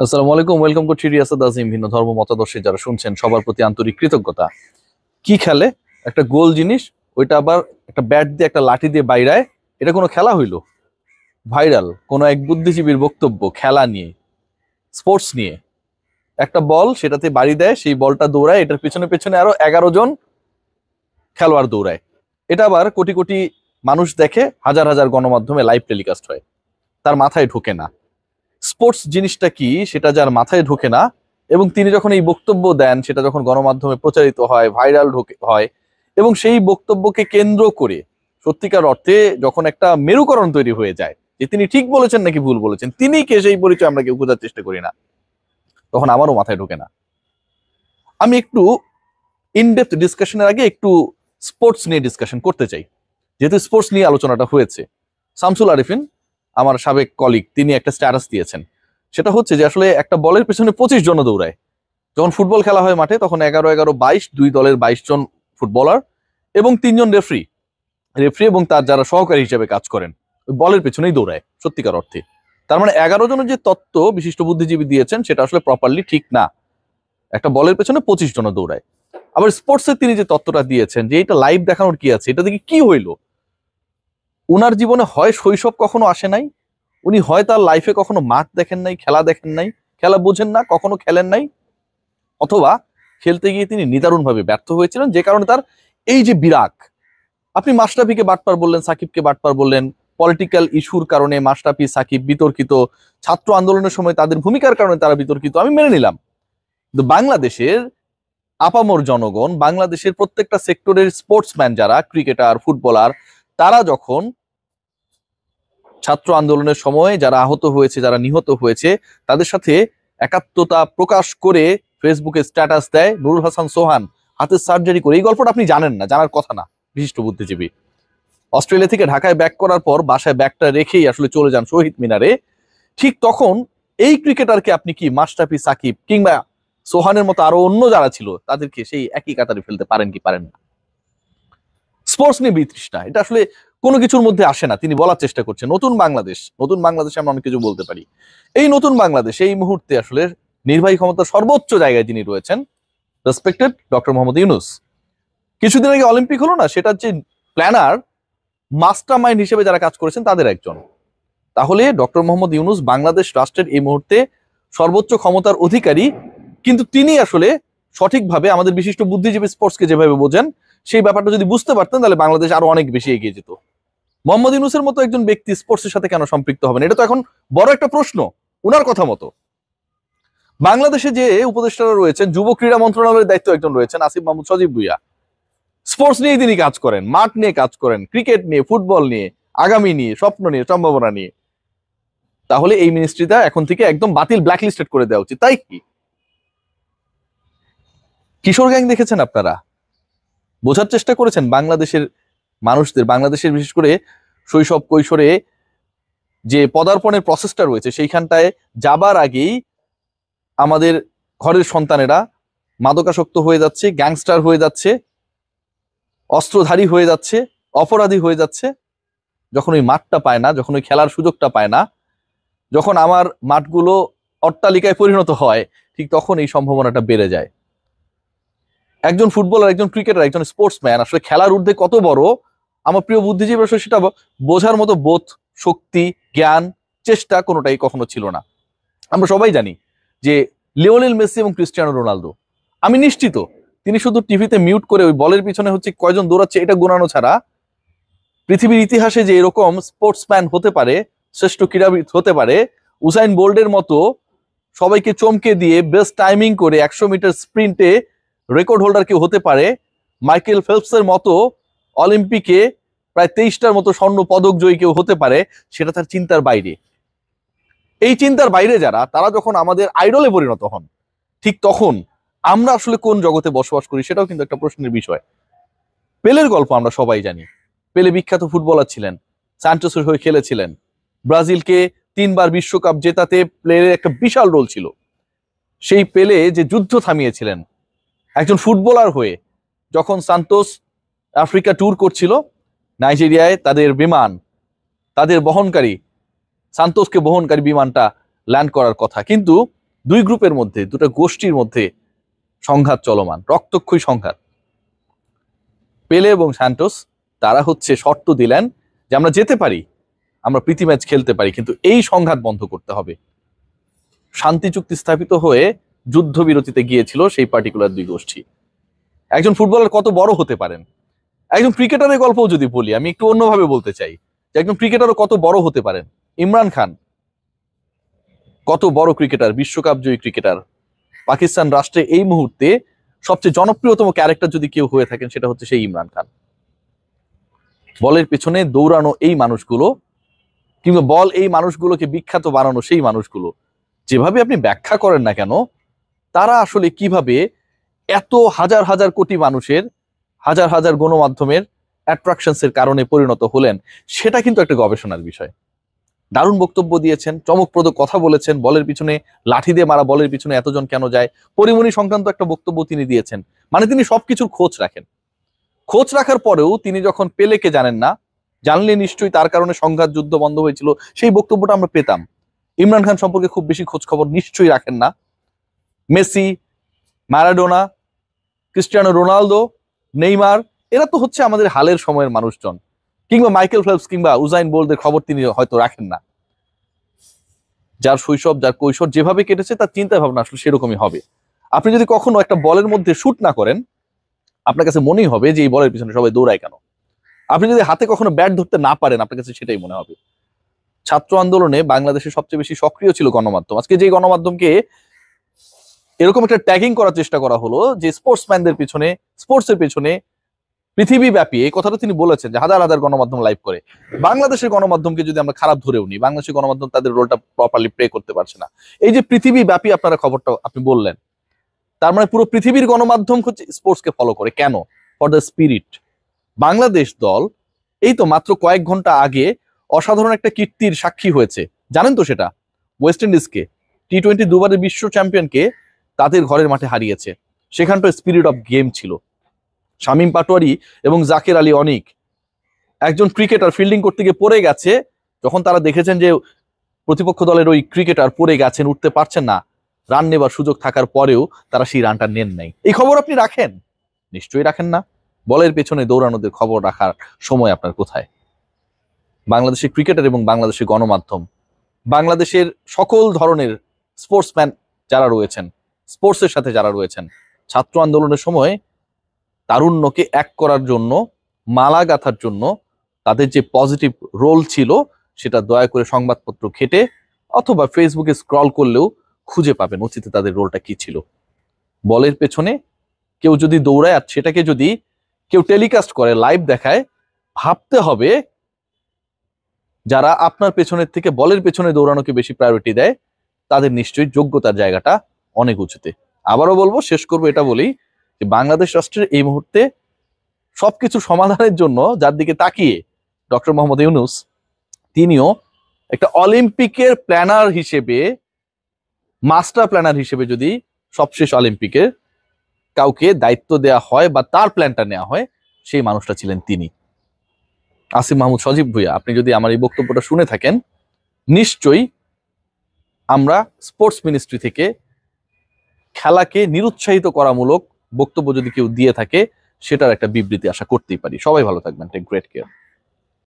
আসসালামু আলাইকুম, welcome to Riasat আজিম। ভিন্ন ধর্ম মতাদর্শী যারা শুনছেন সবার প্রতি আন্তরিক কৃতজ্ঞতা। কি খেলে একটা গোল জিনিস, ওইটা আবার একটা ব্যাট দিয়ে একটা লাঠি দিয়ে বাইরায়, এটা কোনো খেলা হইলো? ভাইরাল কোনো এক বুদ্ধিজীবীর বক্তব্য খেলা নিয়ে, স্পোর্টস নিয়ে, একটা বল সেটাতে বাড়ি দেয়, সেই বলটা দৌড়ায়, এটার পেছনে পেছনে আরো 11 জন খেলোয়াড় দৌড়ায়। এটা আবার কোটি কোটি মানুষ দেখে, হাজার হাজার গণমাধ্যমে লাইভ টেলিকাস্ট হয়। তার মাথায় ঢোকে না স্পোর্টস জিনিসটা কি, সেটা যার মাথায় ঢোকে না। এবং তিনি যখন এই বক্তব্য দেন, সেটা যখন গণমাধ্যমে প্রচারিত হয়, ভাইরাল হয়, এবং সেই বক্তব্যকে কেন্দ্র করে সত্যিকার অর্থে যখন একটা মেরুকরণ তৈরি হয়ে যায় যে তিনি ঠিক বলেছেন নাকি ভুল বলেছেন, তিনি কে সেই পরিচয় আমরা কেউ খোঁজার চেষ্টা করি না, তখন আমারও মাথায় ঢোকে না। আমি একটু ইনডেপথ ডিসকাশনের আগে একটু স্পোর্টস নিয়ে ডিসকাশন করতে চাই, যেহেতু স্পোর্টস নিয়ে আলোচনাটা হয়েছে। শামসুল আরিফিন, আমার সাবেক কলিগ, তিনি একটা স্ট্যাটাস দিয়েছেন। সেটা হচ্ছে যে আসলে একটা বলের পেছনে 25 জন দৌড়ায়। যখন ফুটবল খেলা হয় মাঠে, তখন 11-11-22, দুই দলের 22 জন ফুটবলার এবং 3 জন রেফারি এবং তার যারা সহকারী হিসেবে কাজ করেন, ওই বলের পেছনেই দৌড়ায় সত্যিকার অর্থে। তার মানে 11 জনের যে তত্ত্ব বিশিষ্ট বুদ্ধিজীবী দিয়েছেন, সেটা আসলে প্রপারলি ঠিক না। একটা বলের পেছনে 25 জন দৌড়ায়। আবার স্পোর্টসের তিনি যে তত্ত্বটা দিয়েছেন যে এটা লাইভ দেখানোর কি আছে, এটা দেখে কি হইলো? উনার জীবনে হয় শৈশব কখনো আসে নাই, উনি হয় তার লাইফে কখনো মাঠ দেখেন নাই, খেলা দেখেন নাই, খেলা বোঝেন না, কখনো খেলেন নাই, অথবা খেলতে গিয়ে তিনি নিদারুণভাবে ব্যর্থ হয়েছিলেন, যে কারণে তার এই যে বিরাগ। আপনি মাশরাফিকে বাটপার বললেন, সাকিবকে বাটপার বললেন, পলিটিক্যাল ইস্যুর কারণে মাশরাফি সাকিব বিতর্কিত, ছাত্র আন্দোলনের সময় তাদের ভূমিকার কারণে তারা বিতর্কিত, আমি মেনে নিলাম। কিন্তু বাংলাদেশের আপামর জনগণ, বাংলাদেশের প্রত্যেকটা সেক্টরের স্পোর্টসম্যান যারা ক্রিকেটার, ফুটবলার, তারা যখন ছাত্র আন্দোলনের সময় যারা আহত হয়েছে, যারা নিহত হয়েছে, তাদের সাথে একাত্মতা প্রকাশ করে ফেসবুকে স্ট্যাটাস দেয়, নুরুল হাসান সোহান হাতের সার্জারি করে। এই গল্পটা আপনি জানেন না, জানার কথা না। বিশিষ্ট বুদ্ধিজীবী অস্ট্রেলিয়া থেকে ঢাকায় ব্যাক করার পর বাসায় ব্যাগটা রেখেই আসলে চলে যান শহীদ মিনারে। ঠিক তখন এই ক্রিকেটারকে আপনি কি মাশরাফি, সাকিব কিংবা সোহানের মতো আরো অন্য যারা ছিল তাদেরকে সেই একই কাতারে ফেলতে পারেন কি পারেন না? স্পোর্টস নিয়ে বিতৃষ্ণা, এটা আসলে কোনো কিছুর মধ্যে আসে না। তিনি বলার চেষ্টা করছেন নতুন বাংলাদেশ, নতুন বাংলাদেশে আমরা অনেক কিছু বলতে পারি। এই নতুন বাংলাদেশ এই মুহূর্তে আসলে নির্বাহী ক্ষমতার সর্বোচ্চ জায়গায় যিনি রয়েছেন, রেসপেক্টেড ডক্টর মোহাম্মদ ইউনূস। কিছুদিন আগে অলিম্পিক হলো না, সেটার যে প্ল্যানার, মাস্টার মাইন্ড হিসেবে যারা কাজ করেছেন তাদের একজন। তাহলে ডক্টর মোহাম্মদ ইউনূস বাংলাদেশ রাষ্ট্রের এই মুহূর্তে সর্বোচ্চ ক্ষমতার অধিকারী, কিন্তু তিনি আসলে সঠিকভাবে আমাদের বিশিষ্ট বুদ্ধিজীবী স্পোর্টসকে যেভাবে বোঝেন, সেই ব্যাপারটা যদি বুঝতে পারতেন, তাহলে বাংলাদেশ আরো অনেক বেশি এগিয়ে যেত। মোহাম্মদ ইউনূসের মতো একজন ব্যক্তি স্পোর্টসের সাথে কেন সম্পৃক্ত হবেন, এটা তো এখন বড় একটা প্রশ্ন। উনার কথা মতো বাংলাদেশে যে উপদেষ্টারা রয়েছেন, যুব ক্রীড়া মন্ত্রণালয়ের দায়িত্ব একজন রয়েছেন আসিফ মাহমুদ সজীব ভুইয়া। স্পোর্টস নিয়ে তিনি কাজ করেন, মাঠ নিয়ে কাজ করেন, ক্রিকেট নিয়ে, ফুটবল নিয়ে, আগামী নিয়ে, স্বপ্ন নিয়ে, সম্ভাবনা নিয়ে। তাহলে এই মিনিস্ট্রিটা এখন থেকে একদম বাতিল, ব্ল্যাকলিস্টেড করে দেওয়া উচিত। তাই কি কিশোর গ্যাং দেখেছেন আপনারা? বোঝার চেষ্টা করেছেন বাংলাদেশের মানুষদের, বাংলাদেশের বিশেষ করে শৈশব কৈশোরে যে পদার্পণের প্রসেসটা রয়েছে, সেইখানটায় যাবার আগেই আমাদের ঘরের সন্তানেরা মাদকাসক্ত হয়ে যাচ্ছে, গ্যাংস্টার হয়ে যাচ্ছে, অস্ত্রধারী হয়ে যাচ্ছে, অপরাধী হয়ে যাচ্ছে। যখন ওই মাঠটা পায় না, যখন ওই খেলার সুযোগটা পায় না, যখন আমার মাঠগুলো অট্টালিকায় পরিণত হয়, ঠিক তখন এই সম্ভাবনাটা বেড়ে যায়। একজন ফুটবলার, একজন ক্রিকেটার, একজন স্পোর্টসম্যান আসলে খেলার ঊর্ধ্বে কত বড়, আমার প্রিয় বুদ্ধিজীবী আসলে সেটা বোঝার মতো বোধ, শক্তি, জ্ঞান, চেষ্টা কোনোটাই কখনো ছিল না। আমরা সবাই জানি যে লিওনেল মেসি এবং ক্রিস্টিয়ানো রোনালদো, আমি নিশ্চিত তিনি শুধু টিভিতে মিউট করে ওই বলের পিছনে হচ্ছে কয়জন দৌড়াচ্ছে এটা গোনানো ছাড়া, পৃথিবীর ইতিহাসে যে এরকম স্পোর্টসম্যান হতে পারে, শ্রেষ্ঠ ক্রীড়াবিদ হতে পারে, উসাইন বোল্টের মতো সবাইকে চমকে দিয়ে বেস্ট টাইমিং করে 100 মিটার স্প্রিন্টে রেকর্ড হোল্ডার কেউ হতে পারে, মাইকেল ফেলপসের মতো অলিম্পিকে প্রায় 23টার মতো স্বর্ণ পদক জয়ী কেউ হতে পারে, সেটা তার চিন্তার বাইরে। এই চিন্তার বাইরে যারা, তারা যখন আমাদের আইডলে পরিণত হন, ঠিক তখন আমরা আসলে কোন জগতে বসবাস করি সেটাও কিন্তু একটা প্রশ্নের বিষয়। পেলের গল্প আমরা সবাই জানি। পেলে বিখ্যাত ফুটবলার ছিলেন, সান্টোসের হয়ে খেলেছিলেন, ব্রাজিলকে 3বার বিশ্বকাপ জেতাতে প্লেয়ারের একটা বিশাল রোল ছিল। সেই পেলে যে যুদ্ধ থামিয়েছিলেন একজন ফুটবলার হয়ে, যখন সান্তোস আফ্রিকা ট্যুর করছিল, নাইজেরিয়ায় তাদের বিমান, তাদের বহনকারী, সান্তোসকে বহনকারী বিমানটা ল্যান্ড করার কথা, কিন্তু দুই গ্রুপের মধ্যে, দুটো গোষ্ঠীর মধ্যে সংঘাত চলমান, রক্তক্ষয়ী সংঘাত। পেলে এবং সান্টোস তারা হচ্ছে শর্ত দিলেন যে আমরা যেতে পারি, আমরা প্রীতি ম্যাচ খেলতে পারি, কিন্তু এই সংঘাত বন্ধ করতে হবে। শান্তি চুক্তি স্থাপিত হয়ে যুদ্ধবিরতিতে গিয়েছিল সেই পার্টিকুলার দুই গোষ্ঠী। একজন ফুটবলার কত বড় হতে পারেন, একজন ক্রিকেটারের গল্পও যদি বলি, আমি একটু অন্যভাবে বলতে চাই যে একজন ক্রিকেটারও কত বড় হতে পারেন। ইমরান খান কত বড় ক্রিকেটার, বিশ্বকাপ জয়ী ক্রিকেটার। পাকিস্তান রাষ্ট্রে এই মুহূর্তে সবচেয়ে জনপ্রিয়তম ক্যারেক্টার যদি কেউ হয়ে থাকেন সেটা হচ্ছে সেই ইমরান খান। বলের পেছনে দৌড়ানো এই মানুষগুলো, কিংবা বল এই মানুষগুলোকে বিখ্যাত বানানো সেই মানুষগুলো, যেভাবে আপনি ব্যাখ্যা করেন না কেন, তারা আসলে কিভাবে এত হাজার হাজার কোটি মানুষের, হাজার হাজার গণমাধ্যমের অ্যাট্রাকশনসের কারণে পরিণত হলেন, সেটা কিন্তু একটা গবেষণার বিষয়। দারুণ বক্তব্য দিয়েছেন, চমকপ্রদ কথা বলেছেন। বলের পিছনে লাঠি দিয়ে মারা বলের পিছনে এতজন কেন যায়, পরিমণি সংক্রান্ত একটা বক্তব্য তিনি দিয়েছেন। মানে তিনি সবকিছুর খোঁজ রাখেন। খোঁজ রাখার পরেও তিনি যখন পেলেকে জানেন না, জানলে নিশ্চয়ই তার কারণে সংঘাত যুদ্ধ বন্ধ হয়েছিল, সেই বক্তব্যটা আমরা পেতাম। ইমরান খান সম্পর্কে খুব বেশি খোঁজ খবর নিশ্চয়ই রাখেন না। Messi, Maradona, Cristiano Ronaldo, Neymar, এরা তো হচ্ছে আমাদের হালের সময়ের মানুষজন। কিংবা মাইকেল ফেলপস কিংবা উজাইন বোল্টের খবর তিনি হয়তো রাখেন না। যার শৈশব, যার কৈশোর যেভাবে কেটেছে, তার চিন্তা ভাবনা আসলে সেরকমই হবে। আপনি যদি কখনো একটা বলের মধ্যে শুট না করেন, আপনার কাছে মনেই হবে যে এই বলের পিছনে সবাই দৌড়ায় কেন। আপনি যদি হাতে কখনো ব্যাট ধরতে না পারেন, আপনার কাছে সেটাই মনে হবে। ছাত্র আন্দোলনে বাংলাদেশে সবচেয়ে বেশি সক্রিয় ছিল গণমাধ্যম। আজকে যে গণমাধ্যমকে এরকম একটা ট্যাগিং করার চেষ্টা করা হলো যে স্পোর্টসম্যানদের পিছনে, স্পোর্টসের পেছনে পৃথিবীব্যাপী, এই কথাটা তিনি বলেছেন যে হাজার হাজার গণমাধ্যম লাইভ করে। বাংলাদেশের গণমাধ্যমকে যদি আমরা খারাপ ধরেও নিই, বাংলাদেশের গণমাধ্যম তাদের রোলটা প্রপারলি প্লে করতে পারছে না। এই যে পৃথিবীব্যাপী আপনারা খবরটা আপনি বললেন, তার মানে পুরো পৃথিবীর গণমাধ্যম হচ্ছে স্পোর্টসকে ফলো করে। কেন? For the spirit. বাংলাদেশ দল এই তো মাত্র কয়েক ঘন্টা আগে অসাধারণ একটা কীর্তির সাক্ষী হয়েছে, জানেন তো সেটা? ওয়েস্ট ইন্ডিজকে, টি-20 দুবারের বিশ্ব চ্যাম্পিয়নকে তাদের ঘরের মাঠে হারিয়েছে। সেখানটা স্পিরিট অফ গেম ছিল। শামীম পাটোয়ারি এবং জাকের আলী অনিক, একজন ক্রিকেটার ফিল্ডিং করতে গিয়ে পড়ে গেছে, যখন তারা দেখেছেন যে প্রতিপক্ষ দলের ওই ক্রিকেটার পড়ে গেছেন, উঠতে পারছেন না, রান নেবার সুযোগ থাকার পরেও তারা সেই রানটা নেন নাই। এই খবর আপনি রাখেন? নিশ্চয়ই রাখেন না। বলের পেছনে দৌড়ানোদের খবর রাখার সময় আপনার কোথায়? বাংলাদেশের ক্রিকেটার এবং বাংলাদেশের গণমাধ্যম, বাংলাদেশের সকল ধরনের স্পোর্টসম্যান যারা রয়েছেন, স্পোর্টসের সাথে যারা রয়েছেন, ছাত্র আন্দোলনের সময় তারুণ্যকে এক করার জন্য, মালা গাঁথার জন্য তাদের যে পজিটিভ রোল ছিল, সেটা দয়া করে সংবাদপত্র ঘেটে অথবা ফেসবুকে স্ক্রল করলেও খুঁজে পাবেন অতীতে তাদের রোলটা কি ছিল। বলের পেছনে কেউ যদি দৌড়ায় আর সেটাকে যদি কেউ টেলিকাস্ট করে, লাইভ দেখায়, ভাবতে হবে যারা আপনার পেছনের থেকে বলের পেছনে দৌড়ানোকে বেশি প্রায়োরিটি দেয়, তাদের নিশ্চয়ই যোগ্যতার জায়গাটা অনেক উঁচুতে। আবারও বলবো, শেষ করবো এটা বলেই যে বাংলাদেশ রাষ্ট্রের এই মুহূর্তে সবকিছু সমাধানের জন্য যার দিকে তাকিয়ে ডক্টর মোহাম্মদ ইউনূস, তিনিও একটা অলিম্পিকের প্ল্যানার হিসেবে, মাস্টার প্ল্যানার হিসেবে যদি সবশেষ অলিম্পিকের কাউকে দায়িত্ব দেয়া হয় বা তার প্ল্যানটা নেওয়া হয়, সেই মানুষটা ছিলেন তিনি। আসিফ মাহমুদ সজীব ভুঁইয়া, আপনি যদি আমার এই বক্তব্যটা শুনে থাকেন, নিশ্চয়ই আমরা স্পোর্টস মিনিস্ট্রি থেকে খেলাকে নিরুৎসাহিত করামূলক বক্তব্য যদি কেউ দিয়ে থাকে, সেটার একটা বিবৃতি আশা করতেই পারি। সবাই ভালো থাকবেন। Take great care.